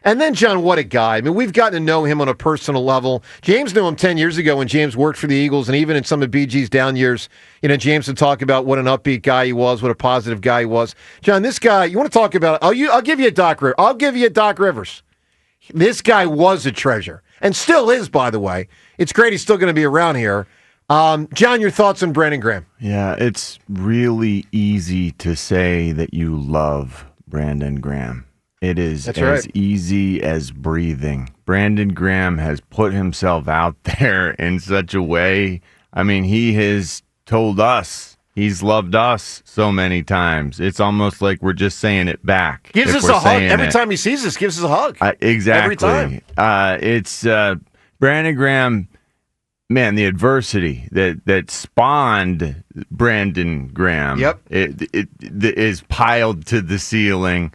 And then, John, what a guy. I mean, we've gotten to know him on a personal level. James knew him 10 years ago when James worked for the Eagles, and even in some of BG's down years, James would talk about what an upbeat guy he was, what a positive guy he was. John, this guy, you want to talk about, I'll give you a Doc Rivers. This guy was a treasure, and still is, by the way. It's great he's still going to be around here. John, your thoughts on Brandon Graham? Yeah, it's really easy to say that you love Brandon Graham. It is as easy as breathing. Brandon Graham has put himself out there in such a way. I mean, he has told us he's loved us so many times. It's almost like we're just saying it back. Gives us a hug. Every time he sees us, gives us a hug. Exactly. Every time. It's Brandon Graham, man, the adversity that spawned Brandon Graham. Yep. It is piled to the ceiling.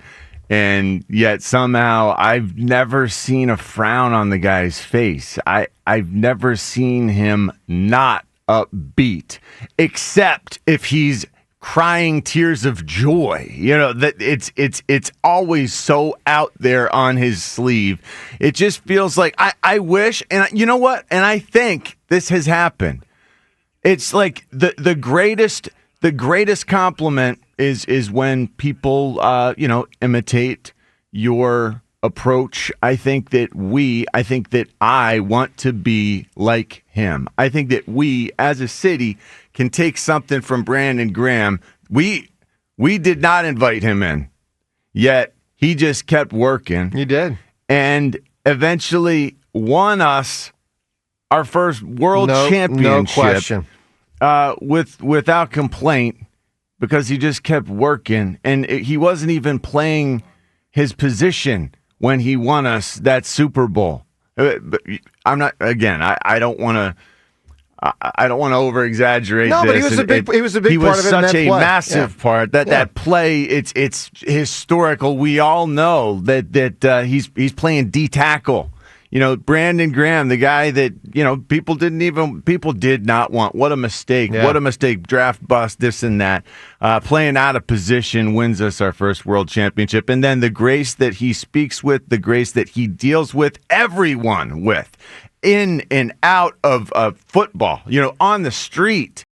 And yet somehow I've never seen a frown on the guy's face. I've never seen him not upbeat, except if he's crying tears of joy. That it's always so out there on his sleeve. It just feels like I wish, and you know what? And I think this has happened. It's like the greatest compliment is when people imitate your approach. I think that I want to be like him. I think that we as a city can take something from Brandon Graham. We did not invite him in, yet he just kept working. He did. And eventually won us our first world championship. No question. Without complaint, because he just kept working, and he wasn't even playing his position when he won us that Super Bowl. But I'm not. Again, I don't want to. I don't want to over-exaggerate. No, this. But he was a big part of it. He was such a play. massive part that play. It's historical. We all know that he's playing D tackle. Brandon Graham, the guy that, people did not want. What a mistake. Yeah. What a mistake. Draft bust, this and that. Playing out of position wins us our first world championship. And then the grace that he speaks with, the grace that he deals with everyone with in and out of football, on the street.